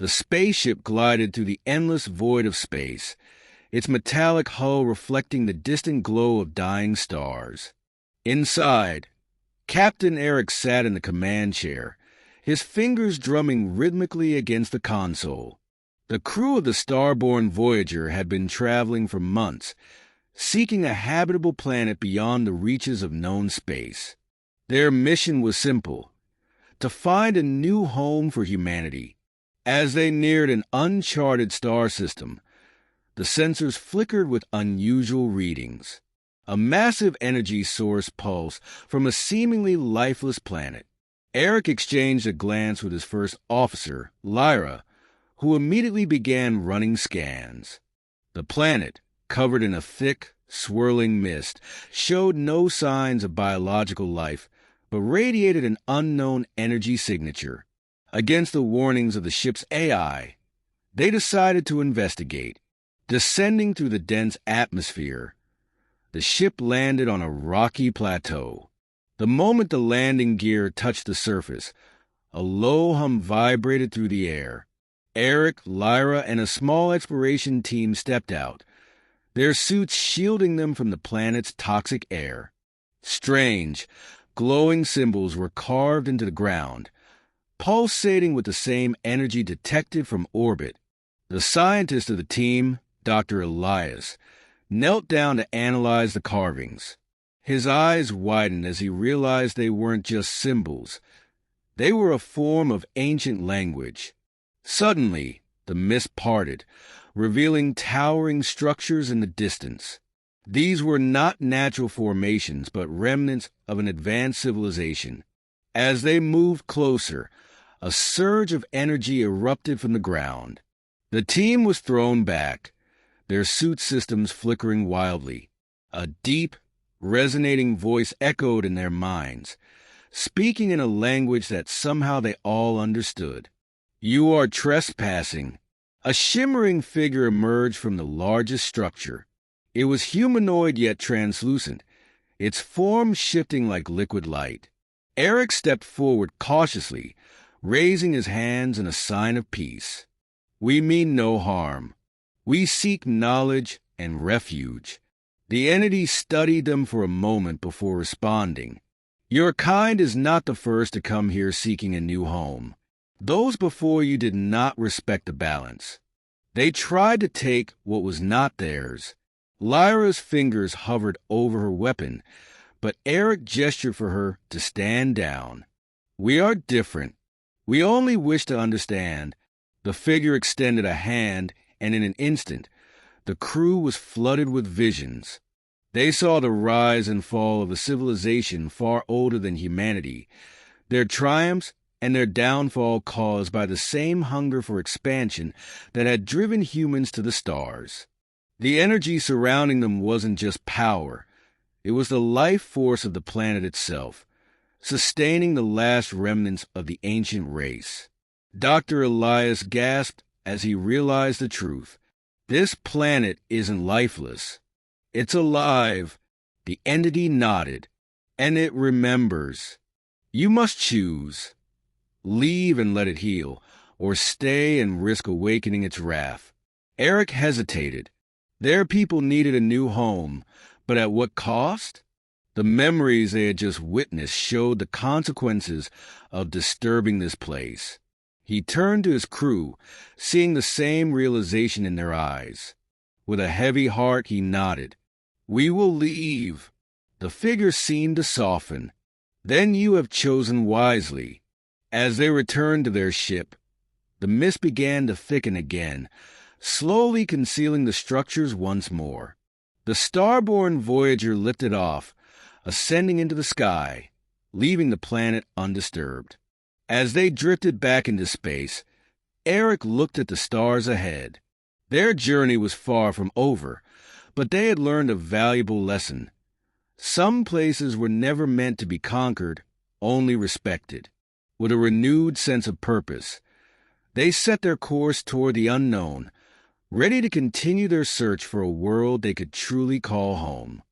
The spaceship glided through the endless void of space, its metallic hull reflecting the distant glow of dying stars. Inside, Captain Eric sat in the command chair, his fingers drumming rhythmically against the console. The crew of the starborn Voyager had been traveling for months, seeking a habitable planet beyond the reaches of known space. Their mission was simple: to find a new home for humanity. As they neared an uncharted star system, the sensors flickered with unusual readings. A massive energy source pulsed from a seemingly lifeless planet. Eric exchanged a glance with his first officer, Lyra, who immediately began running scans. The planet, covered in a thick, swirling mist, showed no signs of biological life, but radiated an unknown energy signature. Against the warnings of the ship's AI, they decided to investigate. Descending through the dense atmosphere, the ship landed on a rocky plateau. The moment the landing gear touched the surface, a low hum vibrated through the air. Eric, Lyra, and a small exploration team stepped out, their suits shielding them from the planet's toxic air. Strange, glowing symbols were carved into the ground, pulsating with the same energy detected from orbit. The scientist of the team, Dr. Elias, knelt down to analyze the carvings. His eyes widened as he realized they weren't just symbols. They were a form of ancient language. Suddenly, the mist parted, revealing towering structures in the distance. These were not natural formations, but remnants of an advanced civilization. As they moved closer, a surge of energy erupted from the ground. The team was thrown back, their suit systems flickering wildly. A deep, resonating voice echoed in their minds, speaking in a language that somehow they all understood. "You are trespassing." A shimmering figure emerged from the largest structure. It was humanoid yet translucent, its form shifting like liquid light. Eric stepped forward cautiously, raising his hands in a sign of peace. "We mean no harm. We seek knowledge and refuge." The entity studied them for a moment before responding. "Your kind is not the first to come here seeking a new home. Those before you did not respect the balance. They tried to take what was not theirs." Lyra's fingers hovered over her weapon, but Eric gestured for her to stand down. "We are different. We only wish to understand." The figure extended a hand, and in an instant, the crew was flooded with visions. They saw the rise and fall of a civilization far older than humanity, their triumphs and their downfall caused by the same hunger for expansion that had driven humans to the stars. The energy surrounding them wasn't just power. It was the life force of the planet itself, sustaining the last remnants of the ancient race. Dr. Elias gasped as he realized the truth. This planet isn't lifeless. It's alive. The entity nodded. And it remembers. You must choose. Leave and let it heal, or stay and risk awakening its wrath. Eric hesitated. Their people needed a new home, but at what cost? The memories they had just witnessed showed the consequences of disturbing this place. He turned to his crew, seeing the same realization in their eyes. With a heavy heart, he nodded. "We will leave." The figure seemed to soften. "Then you have chosen wisely." As they returned to their ship, the mist began to thicken again, slowly concealing the structures once more. The starborn Voyager lifted off, ascending into the sky, leaving the planet undisturbed. As they drifted back into space, Eric looked at the stars ahead. Their journey was far from over, but they had learned a valuable lesson. Some places were never meant to be conquered, only respected. With a renewed sense of purpose, they set their course toward the unknown, ready to continue their search for a world they could truly call home.